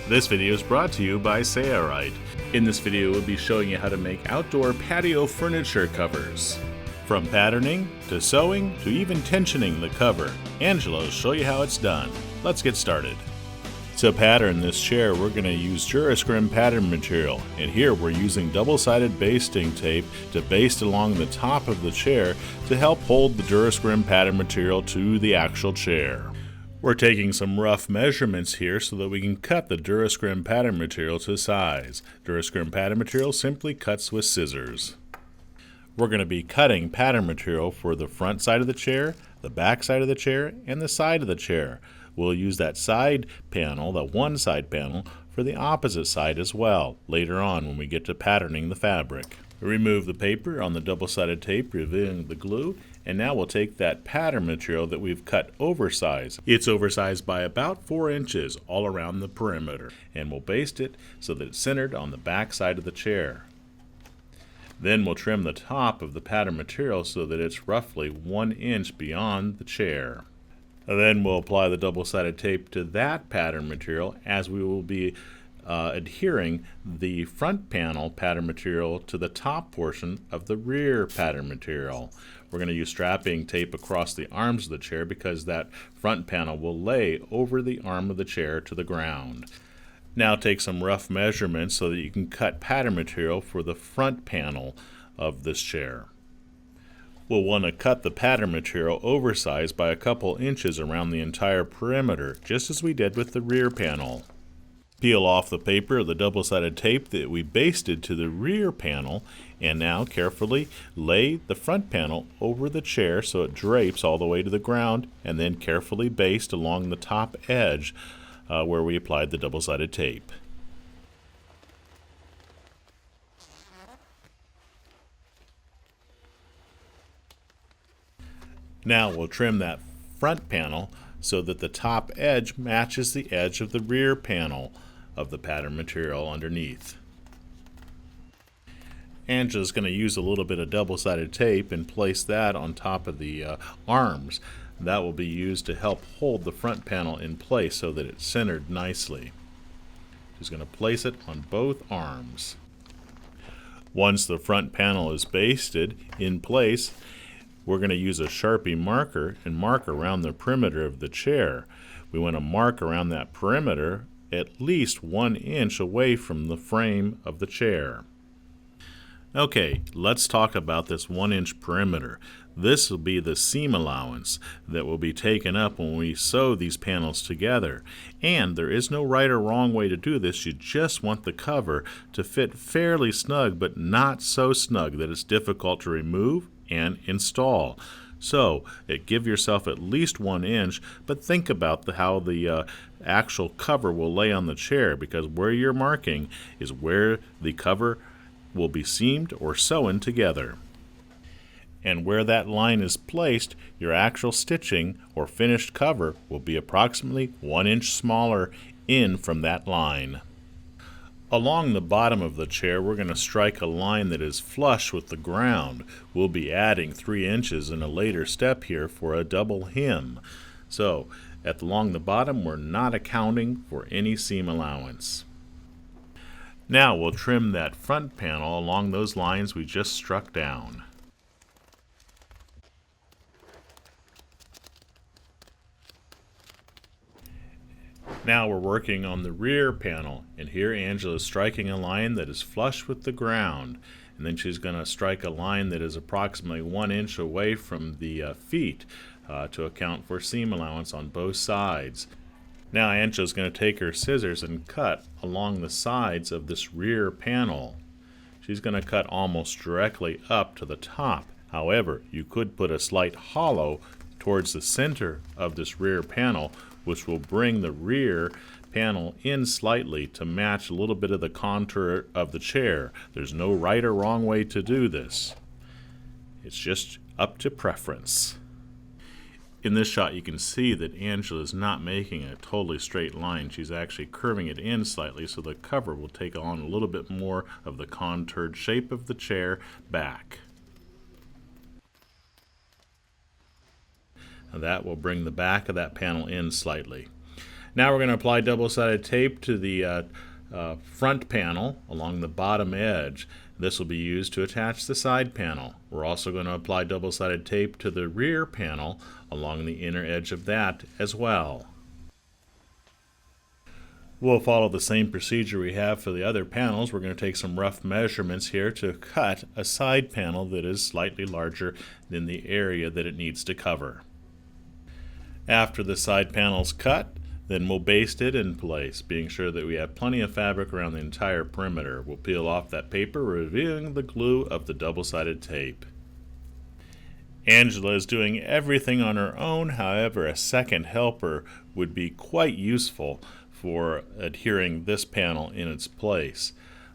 This video is brought to you by Sayrite. In this video, we'll be showing you how to make outdoor patio furniture covers. From patterning, to sewing, to even tensioning the cover, Angela will show you how it's done. Let's get started. To pattern this chair, we're going to use Durascrim pattern material, and here we're using double-sided basting tape to baste along the top of the chair to help hold the Durascrim pattern material to the actual chair. We're taking some rough measurements here so that we can cut the Durascrim pattern material to size. Durascrim pattern material simply cuts with scissors. We're going to be cutting pattern material for the front side of the chair, the back side of the chair, and the side of the chair. We'll use that side panel, that one side panel, for the opposite side as well, later on when we get to patterning the fabric. Remove the paper on the double-sided tape, revealing the glue, and now we'll take that pattern material that we've cut oversized. It's oversized by about 4 inches all around the perimeter, and we'll baste it so that it's centered on the back side of the chair. Then we'll trim the top of the pattern material so that it's roughly 1 inch beyond the chair. Then we'll apply the double-sided tape to that pattern material as we will be adhering the front panel pattern material to the top portion of the rear pattern material. We're going to use strapping tape across the arms of the chair because that front panel will lay over the arm of the chair to the ground. Now take some rough measurements so that you can cut pattern material for the front panel of this chair. We'll want to cut the pattern material oversized by a couple inches around the entire perimeter, just as we did with the rear panel. Peel off the paper of the double-sided tape that we basted to the rear panel, and now carefully lay the front panel over the chair so it drapes all the way to the ground, and then carefully baste along the top edge where we applied the double-sided tape. Now we'll trim that front panel so that the top edge matches the edge of the rear panel of the pattern material underneath. Angela's going to use a little bit of double-sided tape and place that on top of the arms. That will be used to help hold the front panel in place so that it's centered nicely. She's going to place it on both arms. Once the front panel is basted in place, we're going to use a Sharpie marker and mark around the perimeter of the chair. We want to mark around that perimeter at least 1 inch away from the frame of the chair. Okay, let's talk about this 1 inch perimeter. This will be the seam allowance that will be taken up when we sew these panels together. And there is no right or wrong way to do this. You just want the cover to fit fairly snug, but not so snug that it's difficult to remove and install. So give yourself at least 1 inch, but think about how the actual cover will lay on the chair, because where you're marking is where the cover will be seamed or sewn together. And where that line is placed, your actual stitching or finished cover will be approximately 1 inch smaller in from that line. Along the bottom of the chair, we're going to strike a line that is flush with the ground. We'll be adding 3 inches in a later step here for a double hem. So, along the bottom, we're not accounting for any seam allowance. Now we'll trim that front panel along those lines we just struck down. Now we're working on the rear panel, and here Angela is striking a line that is flush with the ground, and then she's going to strike a line that is approximately 1 inch away from the feet to account for seam allowance on both sides. Now Angela's going to take her scissors and cut along the sides of this rear panel. She's going to cut almost directly up to the top. However, you could put a slight hollow towards the center of this rear panel, which will bring the rear panel in slightly to match a little bit of the contour of the chair. There's no right or wrong way to do this. It's just up to preference. In this shot, you can see that Angela is not making a totally straight line. She's actually curving it in slightly so the cover will take on a little bit more of the contoured shape of the chair back. That will bring the back of that panel in slightly. Now we're going to apply double-sided tape to the front panel along the bottom edge. This will be used to attach the side panel. We're also going to apply double-sided tape to the rear panel along the inner edge of that as well. We'll follow the same procedure we have for the other panels. We're going to take some rough measurements here to cut a side panel that is slightly larger than the area that it needs to cover. After the side panel's cut, then we'll baste it in place, being sure that we have plenty of fabric around the entire perimeter. We'll peel off that paper, revealing the glue of the double-sided tape. Angela is doing everything on her own, however, a second helper would be quite useful for adhering this panel in its place.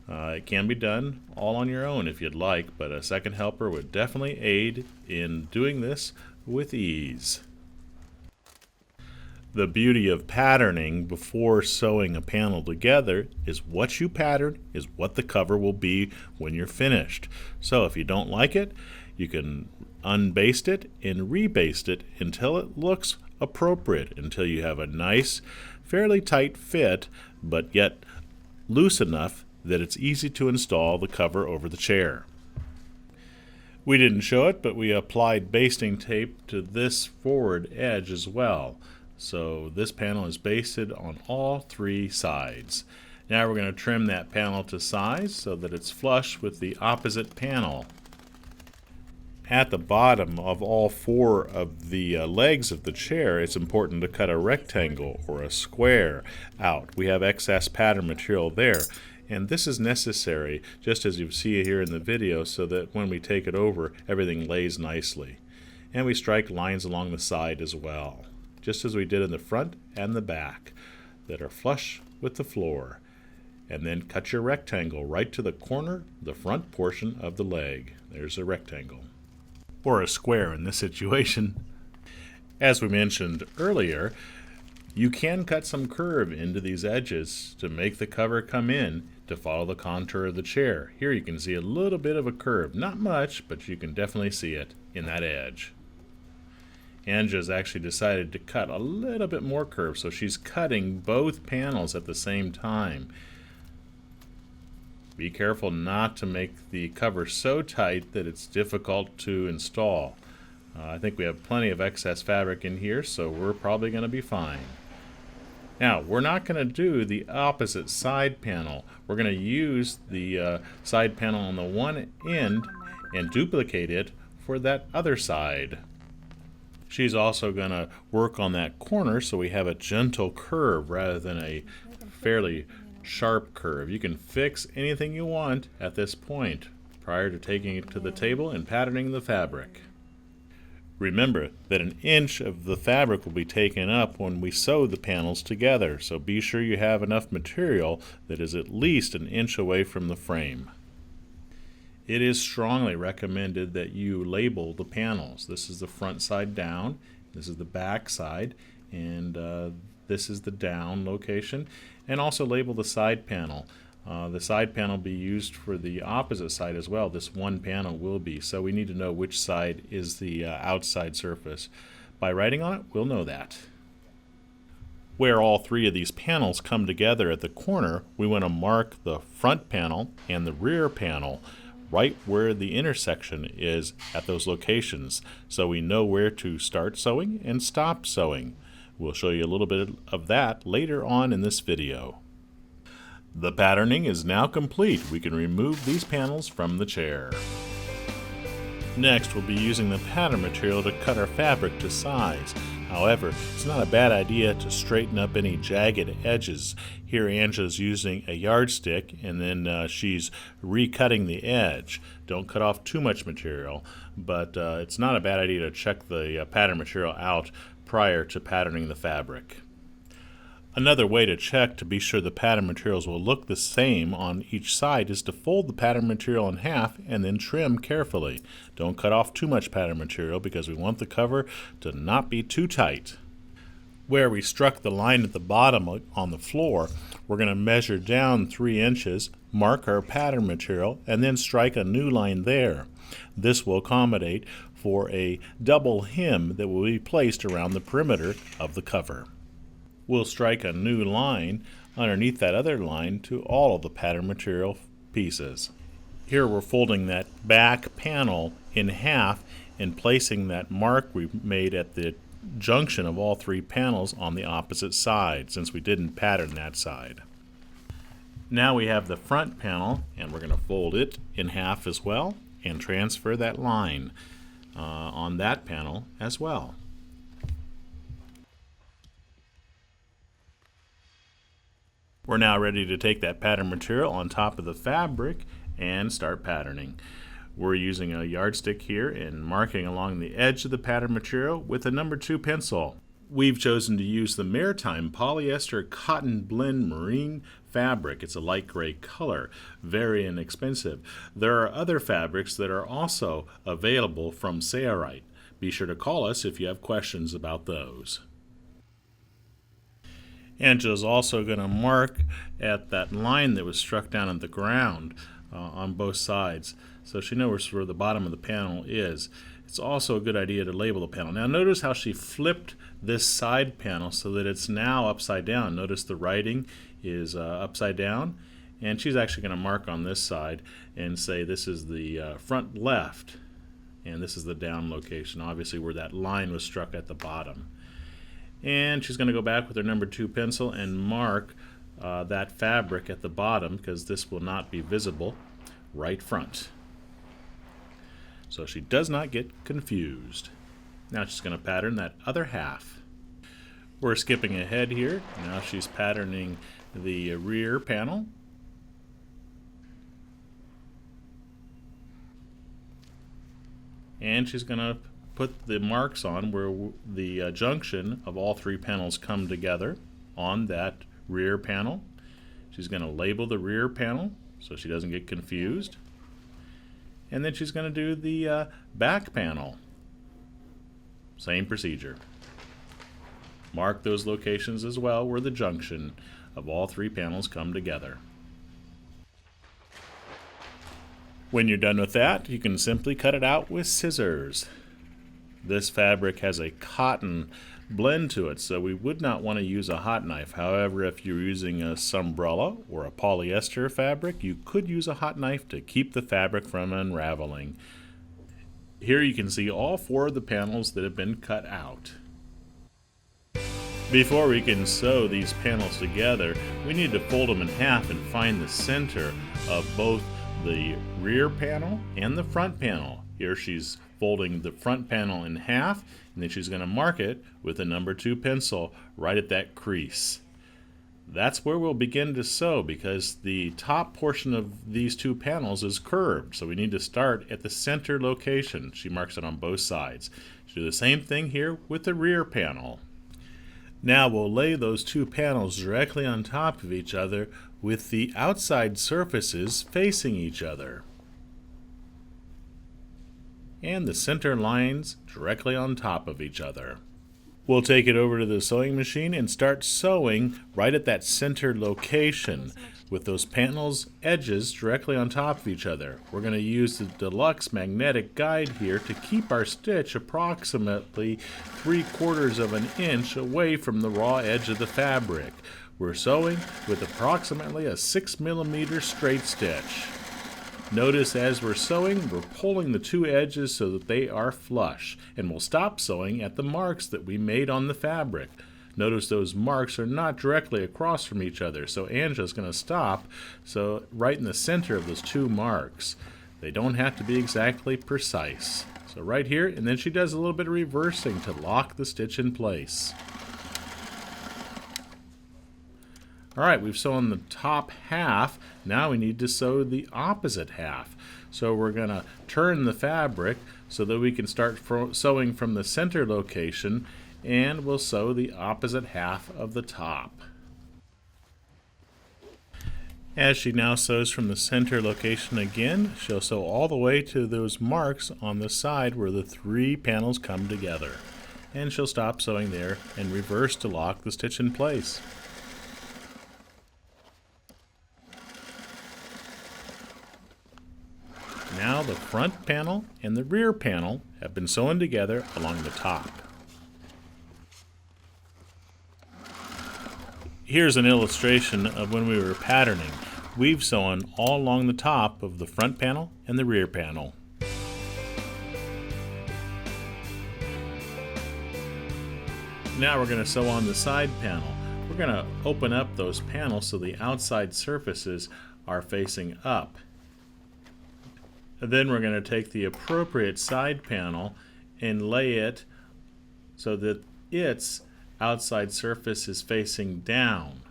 It can be done all on your own if you'd like, but a second helper would definitely aid in doing this with ease. The beauty of patterning before sewing a panel together is what you pattern is what the cover will be when you're finished. So if you don't like it, you can unbaste it and rebaste it until it looks appropriate, until you have a nice, fairly tight fit, but yet loose enough that it's easy to install the cover over the chair. We didn't show it, but we applied basting tape to this forward edge as well. So this panel is basted on all three sides. Now we're going to trim that panel to size so that it's flush with the opposite panel. At the bottom of all four of the legs of the chair, it's important to cut a rectangle or a square out. We have excess pattern material there, and this is necessary, just as you see here in the video, so that when we take it over, everything lays nicely. And we strike lines along the side as well, just as we did in the front and the back, that are flush with the floor. And then cut your rectangle right to the corner, the front portion of the leg. There's a rectangle. Or a square in this situation. As we mentioned earlier, you can cut some curve into these edges to make the cover come in to follow the contour of the chair. Here you can see a little bit of a curve. Not much, but you can definitely see it in that edge. Angela's actually decided to cut a little bit more curve, so she's cutting both panels at the same time. Be careful not to make the cover so tight that it's difficult to install. I think we have plenty of excess fabric in here, so we're probably going to be fine. Now, we're not going to do the opposite side panel. We're going to use the side panel on the one end and duplicate it for that other side. She's also going to work on that corner so we have a gentle curve rather than a fairly sharp curve. You can fix anything you want at this point prior to taking it to the table and patterning the fabric. Remember that an inch of the fabric will be taken up when we sew the panels together, so be sure you have enough material that is at least an inch away from the frame. It is strongly recommended that you label the panels. This is the front side down, this is the back side, and this is the down location, and also label the side panel. The side panel will be used for the opposite side as well. This one panel will be, so we need to know which side is the outside surface. By writing on it, we'll know that. Where all three of these panels come together at the corner, we want to mark the front panel and the rear panel right where the intersection is at those locations, so we know where to start sewing and stop sewing. We'll show you a little bit of that later on in this video. The patterning is now complete. We can remove these panels from the chair. Next, we'll be using the pattern material to cut our fabric to size. However, it's not a bad idea to straighten up any jagged edges. Here Angela's using a yardstick, and then she's recutting the edge. Don't cut off too much material, but it's not a bad idea to check the pattern material out prior to patterning the fabric. Another way to check to be sure the pattern materials will look the same on each side is to fold the pattern material in half and then trim carefully. Don't cut off too much pattern material because we want the cover to not be too tight. Where we struck the line at the bottom on the floor, we're going to measure down 3 inches, mark our pattern material, and then strike a new line there. This will accommodate for a double hem that will be placed around the perimeter of the cover. We'll strike a new line underneath that other line to all of the pattern material pieces. Here we're folding that back panel in half and placing that mark we made at the junction of all three panels on the opposite side, since we didn't pattern that side. Now we have the front panel, and we're going to fold it in half as well and transfer that line on that panel as well. We're now ready to take that pattern material on top of the fabric and start patterning. We're using a yardstick here and marking along the edge of the pattern material with a number 2 pencil. We've chosen to use the Maritime Polyester Cotton Blend Marine fabric. It's a light gray color, very inexpensive. There are other fabrics that are also available from Sayrite. Be sure to call us if you have questions about those. Angela's also going to mark at that line that was struck down at the ground on both sides, so she knows where the bottom of the panel is. It's also a good idea to label the panel. Now notice how she flipped this side panel so that it's now upside down. Notice the writing is upside down, and she's actually going to mark on this side and say this is the front left, and this is the down location, obviously where that line was struck at the bottom. And she's going to go back with her number 2 pencil and mark that fabric at the bottom, because this will not be visible, right front, so she does not get confused. Now she's going to pattern that other half. We're skipping ahead here. Now she's patterning the rear panel. And she's going to put the marks on where the junction of all three panels come together on that rear panel. She's going to label the rear panel so she doesn't get confused. And then she's going to do the back panel. Same procedure. Mark those locations as well where the junction of all three panels come together. When you're done with that, you can simply cut it out with scissors. This fabric has a cotton blend to it, so we would not want to use a hot knife. However, if you're using a sunbrella or a polyester fabric, you could use a hot knife to keep the fabric from unraveling. Here you can see all 4 of the panels that have been cut out. Before we can sew these panels together, we need to fold them in half and find the center of both the rear panel and the front panel. Here she's folding the front panel in half, and then she's going to mark it with a number 2 pencil right at that crease. That's where we'll begin to sew, because the top portion of these 2 panels is curved, so we need to start at the center location. She marks it on both sides. She'll do the same thing here with the rear panel. Now we'll lay those 2 panels directly on top of each other with the outside surfaces facing each other, and the center lines directly on top of each other. We'll take it over to the sewing machine and start sewing right at that center location with those panels' edges directly on top of each other. We're going to use the deluxe magnetic guide here to keep our stitch approximately 3/4 of an inch away from the raw edge of the fabric. We're sewing with approximately a 6mm straight stitch. Notice as we're sewing, we're pulling the 2 edges so that they are flush, and we'll stop sewing at the marks that we made on the fabric. Notice those marks are not directly across from each other, so Angela's going to stop right in the center of those 2 marks. They don't have to be exactly precise. So right here, and then she does a little bit of reversing to lock the stitch in place. Alright, we've sewn the top half. Now we need to sew the opposite half. So we're going to turn the fabric so that we can start sewing from the center location, and we'll sew the opposite half of the top. As she now sews from the center location again, she'll sew all the way to those marks on the side where the 3 panels come together. And she'll stop sewing there and reverse to lock the stitch in place. Now the front panel and the rear panel have been sewn together along the top. Here's an illustration of when we were patterning. We've sewn all along the top of the front panel and the rear panel. Now we're going to sew on the side panel. We're going to open up those panels so the outside surfaces are facing up. And then we're going to take the appropriate side panel and lay it so that its outside surface is facing down.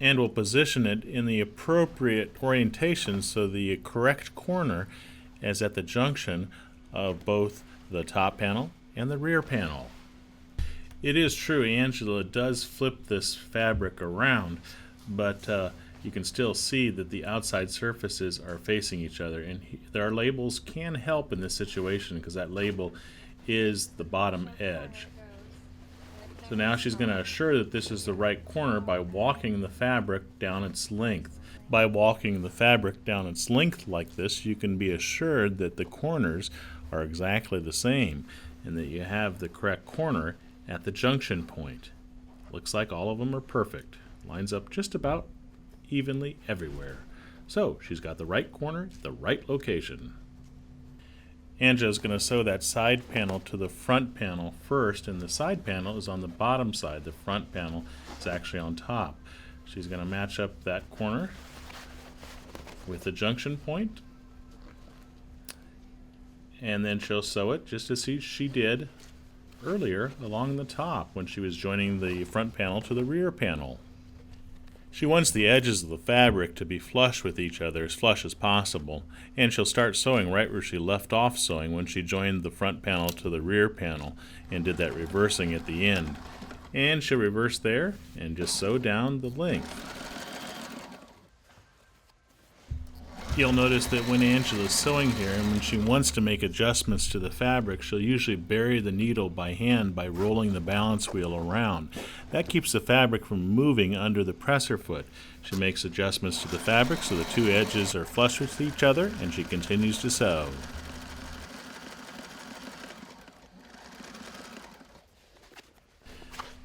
And we'll position it in the appropriate orientation so the correct corner is at the junction of both the top panel and the rear panel. It is true, Angela does flip this fabric around, but you can still see that the outside surfaces are facing each other, and our labels can help in this situation because that label is the bottom edge. So now she's going to assure that this is the right corner by walking the fabric down its length. By walking the fabric down its length like this, you can be assured that the corners are exactly the same and that you have the correct corner at the junction point. Looks like all of them are perfect. Lines up just about evenly everywhere. So she's got the right corner at the right location. Angela's going to sew that side panel to the front panel first, and the side panel is on the bottom side. The front panel is actually on top. She's going to match up that corner with the junction point, and then she'll sew it just as she did earlier along the top when she was joining the front panel to the rear panel. She wants the edges of the fabric to be flush with each other, as flush as possible, and she'll start sewing right where she left off sewing when she joined the front panel to the rear panel and did that reversing at the end. And she'll reverse there and just sew down the length. You'll notice that when Angela's sewing here and when she wants to make adjustments to the fabric, she'll usually bury the needle by hand by rolling the balance wheel around. That keeps the fabric from moving under the presser foot. She makes adjustments to the fabric so the two edges are flush with each other, and she continues to sew.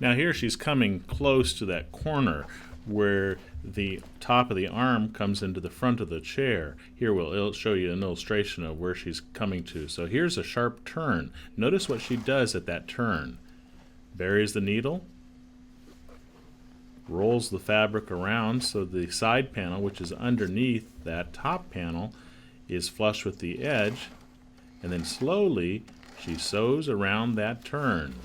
Now here she's coming close to that corner where the top of the arm comes into the front of the chair. Here we'll show you an illustration of where she's coming to. So here's a sharp turn. Notice what she does at that turn. Buries the needle, rolls the fabric around so the side panel, which is underneath that top panel, is flush with the edge, and then slowly she sews around that turn.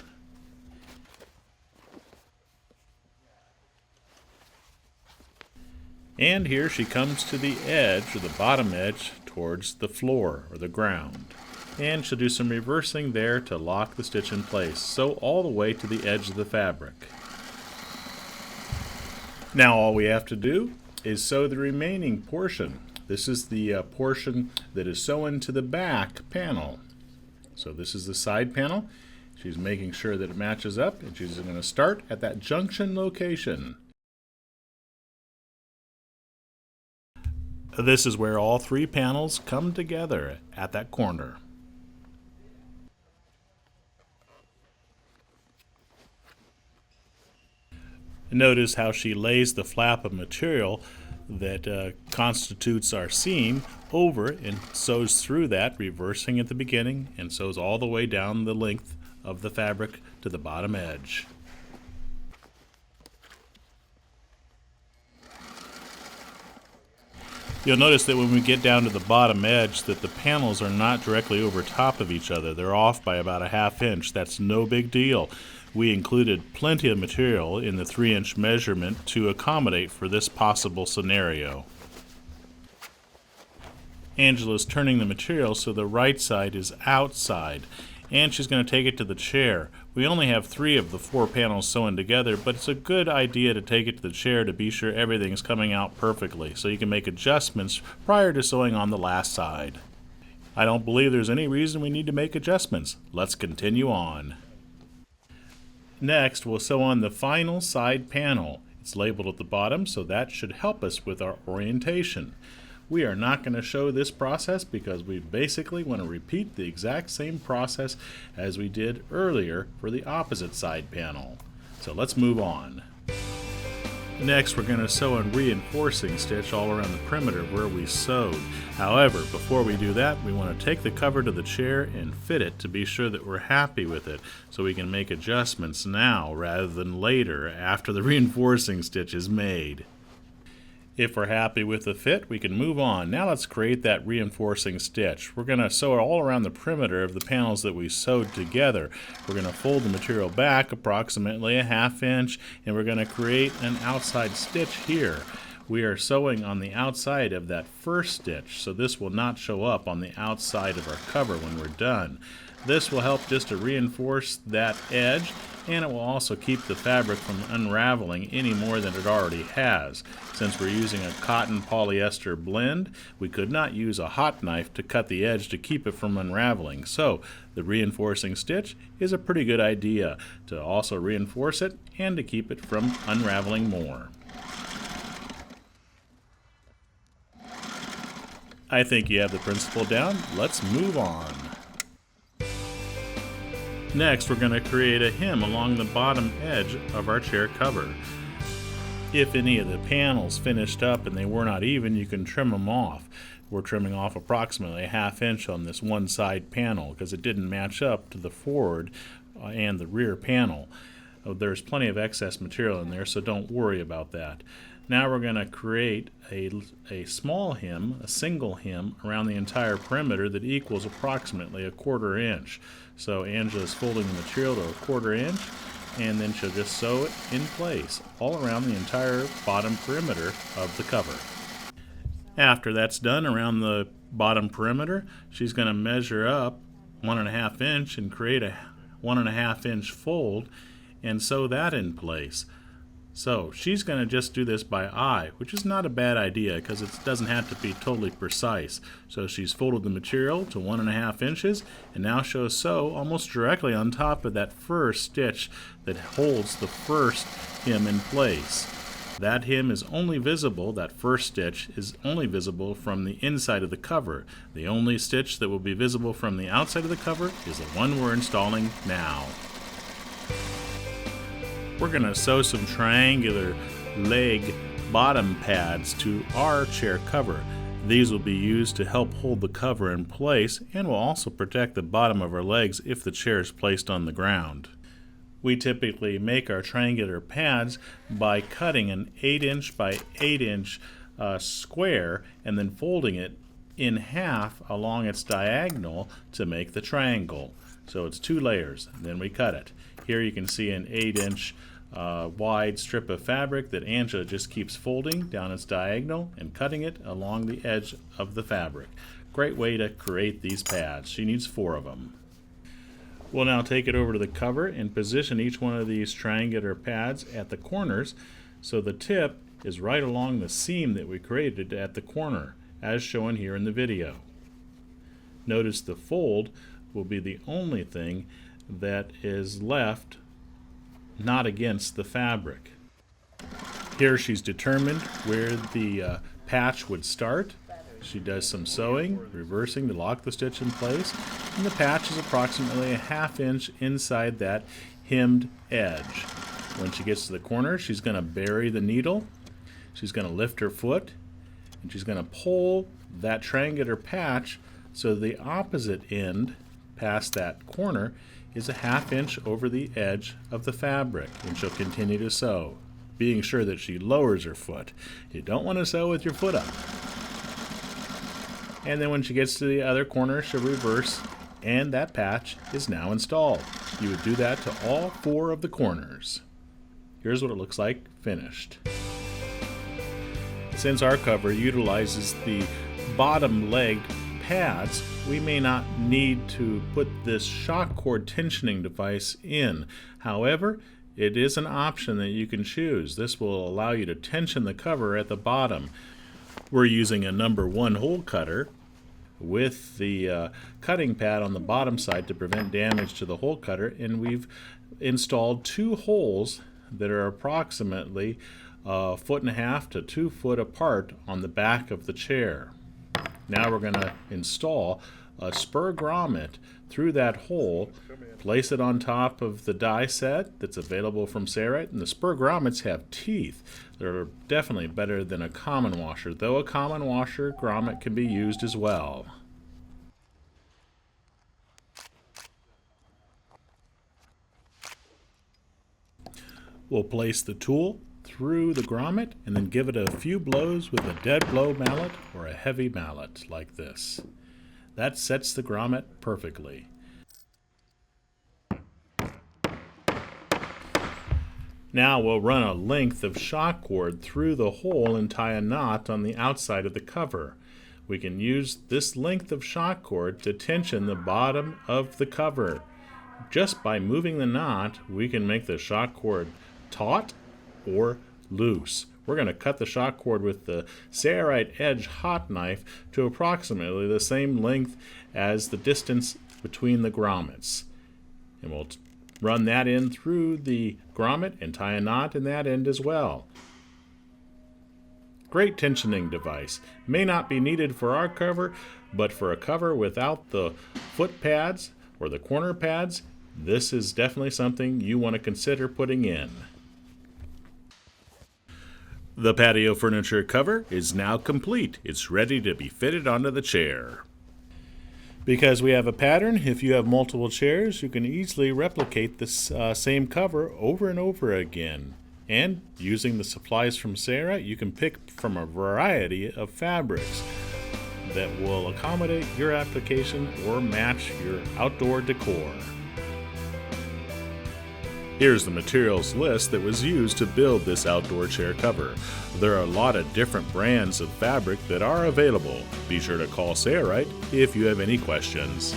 And here she comes to the edge, or the bottom edge, towards the floor, or the ground. And she'll do some reversing there to lock the stitch in place. Sew all the way to the edge of the fabric. Now all we have to do is sew the remaining portion. This is the portion that is sewn to the back panel. So this is the side panel. She's making sure that it matches up, and she's going to start at that junction location. This is where all three panels come together at that corner. Notice how she lays the flap of material that constitutes our seam over and sews through that, reversing at the beginning, and sews all the way down the length of the fabric to the bottom edge. You'll notice that when we get down to the bottom edge that the panels are not directly over top of each other. They're off by about a ½ inch. That's no big deal. We included plenty of material in the 3-inch measurement to accommodate for this possible scenario. Angela's turning the material so the right side is outside, and she's going to take it to the chair. We only have 3 of the 4 panels sewn together, but it's a good idea to take it to the chair to be sure everything's coming out perfectly, so you can make adjustments prior to sewing on the last side. I don't believe there's any reason we need to make adjustments. Let's continue on. Next, we'll sew on the final side panel. It's labeled at the bottom, so that should help us with our orientation. We are not going to show this process because we basically want to repeat the exact same process as we did earlier for the opposite side panel. So let's move on. Next, we're going to sew a reinforcing stitch all around the perimeter where we sewed. However, before we do that, we want to take the cover to the chair and fit it to be sure that we're happy with it, so we can make adjustments now rather than later after the reinforcing stitch is made. If we're happy with the fit, we can move on. Now let's create that reinforcing stitch. We're going to sew it all around the perimeter of the panels that we sewed together. We're going to fold the material back approximately a 1/2 inch, and we're going to create an outside stitch here. We are sewing on the outside of that first stitch, so this will not show up on the outside of our cover when we're done. This will help just to reinforce that edge, and it will also keep the fabric from unraveling any more than it already has. Since we're using a cotton polyester blend, we could not use a hot knife to cut the edge to keep it from unraveling. So the reinforcing stitch is a pretty good idea to also reinforce it and to keep it from unraveling more. I think you have the principle down. Let's move on. Next, we're going to create a hem along the bottom edge of our chair cover. If any of the panels finished up and they were not even, you can trim them off. We're trimming off approximately a 1/2 inch on this one side panel because it didn't match up to the forward and the rear panel. There's plenty of excess material in there, so don't worry about that. Now we're going to create a small hem, a single hem, around the entire perimeter that equals approximately a 1/4 inch. So Angela's folding the material to a 1/4 inch, and then she'll just sew it in place all around the entire bottom perimeter of the cover. After that's done around the bottom perimeter, she's going to measure up 1.5 inch and create a 1.5 inch fold and sew that in place. So she's going to just do this by eye, which is not a bad idea because it doesn't have to be totally precise. So she's folded the material to 1.5 inches and now she'll sew almost directly on top of that first stitch that holds the first hem in place. That hem is only visible, that first stitch is only visible from the inside of the cover. The only stitch that will be visible from the outside of the cover is the one we're installing now. We're going to sew some triangular leg bottom pads to our chair cover. These will be used to help hold the cover in place and will also protect the bottom of our legs if the chair is placed on the ground. We typically make our triangular pads by cutting an 8 inch by 8 inch square and then folding it in half along its diagonal to make the triangle. So it's 2 layers, and then we cut it. Here you can see an 8 inch wide strip of fabric that Angela just keeps folding down its diagonal and cutting it along the edge of the fabric. Great way to create these pads. She needs 4 of them. We'll now take it over to the cover and position each one of these triangular pads at the corners so the tip is right along the seam that we created at the corner, as shown here in the video. Notice the fold will be the only thing that is left not against the fabric. Here she's determined where the patch would start. She does some sewing, reversing to lock the stitch in place, and the patch is approximately a 1/2 inch inside that hemmed edge. When she gets to the corner, she's going to bury the needle, she's going to lift her foot, and she's going to pull that triangular patch so the opposite end past that corner is a 1/2 inch over the edge of the fabric, and she'll continue to sew, being sure that she lowers her foot. You don't want to sew with your foot up. And then when she gets to the other corner, she'll reverse, and that patch is now installed. You would do that to all 4 of the corners. Here's what it looks like finished. Since our cover utilizes the bottom-legged pads, we may not need to put this shock cord tensioning device in. However, it is an option that you can choose. This will allow you to tension the cover at the bottom. We're using a number 1 hole cutter with the cutting pad on the bottom side to prevent damage to the hole cutter, and we've installed 2 holes that are approximately 1.5 to 2 foot apart on the back of the chair. Now we're going to install a spur grommet through that hole, place it on top of the die set that's available from Sayrite, and the spur grommets have teeth. They're definitely better than a common washer, though a common washer grommet can be used as well. We'll place the tool through the grommet and then give it a few blows with a dead blow mallet or a heavy mallet like this. That sets the grommet perfectly. Now we'll run a length of shock cord through the hole and tie a knot on the outside of the cover. We can use this length of shock cord to tension the bottom of the cover. Just by moving the knot, we can make the shock cord taut or loose. We're going to cut the shock cord with the Sayrite Edge hot knife to approximately the same length as the distance between the grommets. And we'll run that in through the grommet and tie a knot in that end as well. Great tensioning device. May not be needed for our cover, but for a cover without the foot pads or the corner pads, this is definitely something you want to consider putting in. The patio furniture cover is now complete. It's ready to be fitted onto the chair. Because we have a pattern, if you have multiple chairs, you can easily replicate this same cover over and over again. And using the supplies from Sayrite, you can pick from a variety of fabrics that will accommodate your application or match your outdoor decor. Here's the materials list that was used to build this outdoor chair cover. There are a lot of different brands of fabric that are available. Be sure to call Sayrite if you have any questions.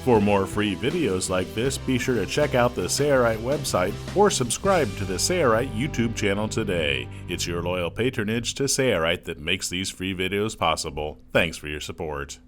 For more free videos like this, be sure to check out the Sayrite website or subscribe to the Sayrite YouTube channel today. It's your loyal patronage to Sayrite that makes these free videos possible. Thanks for your support.